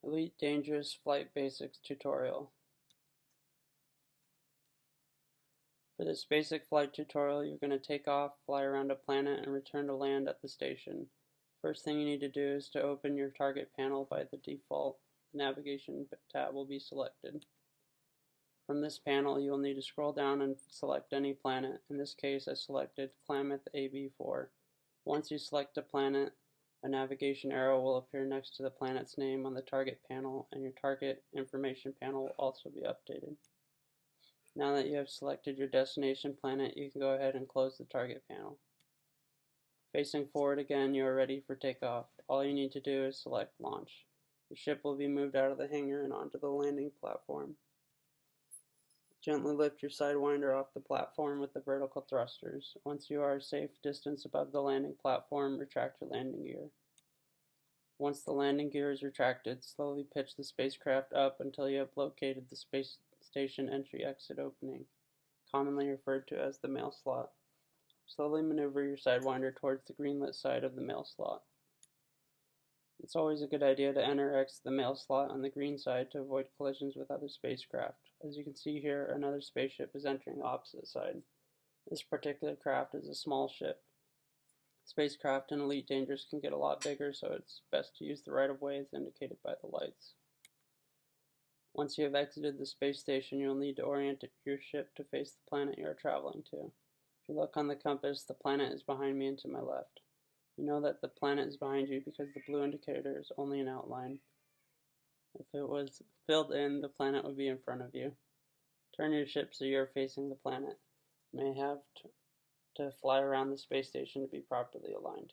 Elite Dangerous Flight Basics tutorial. For this basic flight tutorial, you're going to take off, fly around a planet, and return to land at the station. First thing you need to do is to open your target panel by the default. The navigation tab will be selected. From this panel, you will need to scroll down and select any planet. In this case, I selected Klamath AB4. Once you select a planet, a navigation arrow will appear next to the planet's name on the target panel, and your target information panel will also be updated. Now that you have selected your destination planet, you can go ahead and close the target panel. Facing forward again, you are ready for takeoff. All you need to do is select Launch. Your ship will be moved out of the hangar and onto the landing platform. Gently lift your sidewinder off the platform with the vertical thrusters. Once you are a safe distance above the landing platform, retract your landing gear. Once the landing gear is retracted, slowly pitch the spacecraft up until you have located the space station entry-exit opening, commonly referred to as the mail slot. Slowly maneuver your sidewinder towards the green-lit side of the mail slot. It's always a good idea to enter or exit the mail slot on the green side to avoid collisions with other spacecraft. As you can see here, another spaceship is entering the opposite side. This particular craft is a small ship. Spacecraft in Elite Dangerous can get a lot bigger, so it's best to use the right-of-way as indicated by the lights. Once you have exited the space station, you'll need to orient your ship to face the planet you are traveling to. If you look on the compass, the planet is behind me and to my left. You know that the planet is behind you because the blue indicator is only an outline. If it was filled in, the planet would be in front of you. Turn your ship so you are facing the planet. You may have to fly around the space station to be properly aligned.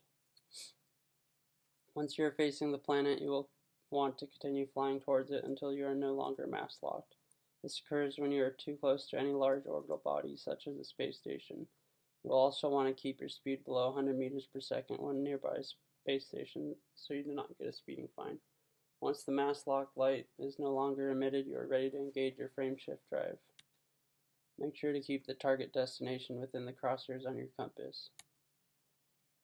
Once you are facing the planet, you will want to continue flying towards it until you are no longer mass locked. This occurs when you are too close to any large orbital body, such as a space station. You will also want to keep your speed below 100 meters per second when nearby a space station, so you do not get a speeding fine. Once the mass lock light is no longer emitted, you are ready to engage your frame shift drive. Make sure to keep the target destination within the crosshairs on your compass.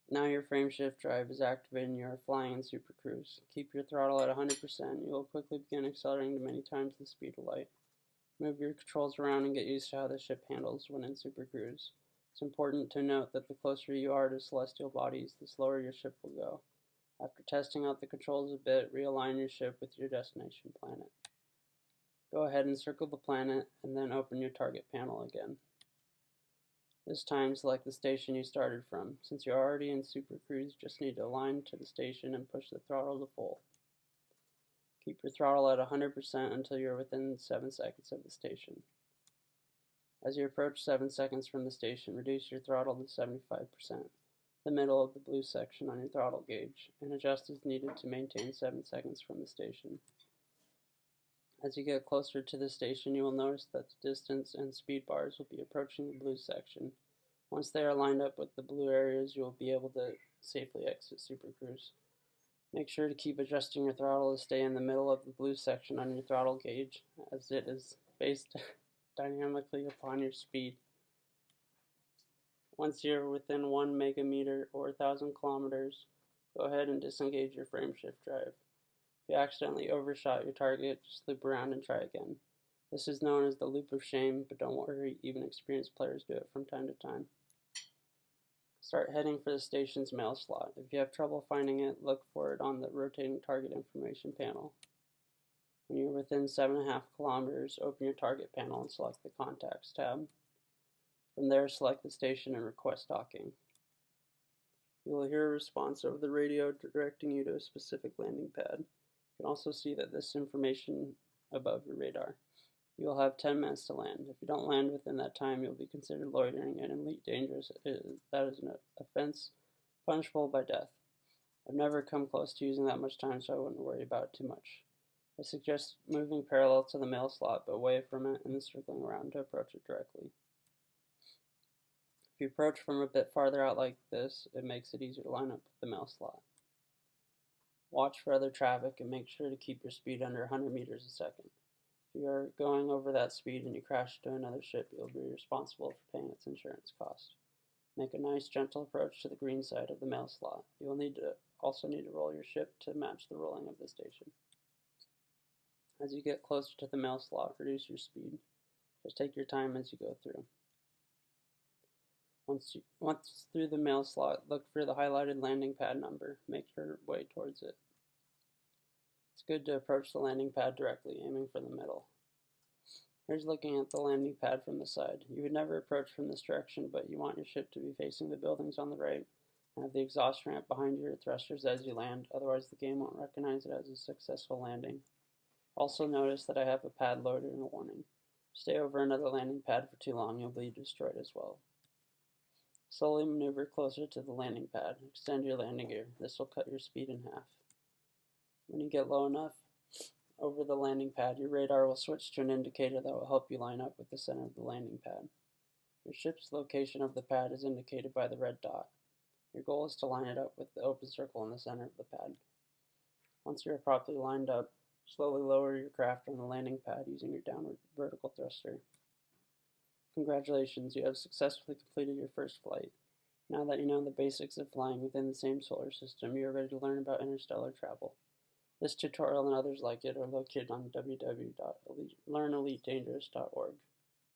Now your frame shift drive is activated and you are flying in Super Cruise. Keep your throttle at 100%. You will quickly begin accelerating to many times the speed of light. Move your controls around and get used to how the ship handles when in Super Cruise. It's important to note that the closer you are to celestial bodies, the slower your ship will go. After testing out the controls a bit, realign your ship with your destination planet. Go ahead and circle the planet and then open your target panel again. This time, select the station you started from. Since you're already in Super Cruise, you just need to align to the station and push the throttle to full. Keep your throttle at 100% until you're within 7 seconds of the station. As you approach 7 seconds from the station, reduce your throttle to 75%, the middle of the blue section on your throttle gauge, and adjust as needed to maintain 7 seconds from the station. As you get closer to the station, you will notice that the distance and speed bars will be approaching the blue section. Once they are lined up with the blue areas, you will be able to safely exit Super Cruise. Make sure to keep adjusting your throttle to stay in the middle of the blue section on your throttle gauge, as it is based dynamically upon your speed. Once you're within 1 megameter or 1,000 kilometers, go ahead and disengage your frame shift drive. If you accidentally overshot your target, just loop around and try again. This is known as the loop of shame, but don't worry, even experienced players do it from time to time. Start heading for the station's mail slot. If you have trouble finding it, look for it on the rotating target information panel. When you're within 7.5 kilometers, open your target panel and select the Contacts tab. From there, select the station and request docking. You will hear a response over the radio directing you to a specific landing pad. You can also see that this information above your radar. You will have 10 minutes to land. If you don't land within that time, you'll be considered loitering and Elite Dangerous. That is an offense punishable by death. I've never come close to using that much time, so I wouldn't worry about it too much. I suggest moving parallel to the mail slot, but away from it and then circling around to approach it directly. If you approach from a bit farther out like this, it makes it easier to line up with the mail slot. Watch for other traffic and make sure to keep your speed under 100 meters a second. If you are going over that speed and you crash into another ship, you'll be responsible for paying its insurance cost. Make a nice, gentle approach to the green side of the mail slot. You will also need to roll your ship to match the rolling of the station. As you get closer to the mail slot, reduce your speed. Just take your time as you go through. Once through the mail slot, look for the highlighted landing pad number. Make your way towards it. It's good to approach the landing pad directly, aiming for the middle. Here's looking at the landing pad from the side. You would never approach from this direction, but you want your ship to be facing the buildings on the right and have the exhaust ramp behind your thrusters as you land, otherwise the game won't recognize it as a successful landing. Also notice that I have a pad loader and a warning. Stay over another landing pad for too long, you'll be destroyed as well. Slowly maneuver closer to the landing pad. Extend your landing gear. This will cut your speed in half. When you get low enough over the landing pad, your radar will switch to an indicator that will help you line up with the center of the landing pad. Your ship's location of the pad is indicated by the red dot. Your goal is to line it up with the open circle in the center of the pad. Once you are properly lined up, slowly lower your craft on the landing pad using your downward vertical thruster. Congratulations, you have successfully completed your first flight. Now that you know the basics of flying within the same solar system, you are ready to learn about interstellar travel. This tutorial and others like it are located on www.learnelitedangerous.org.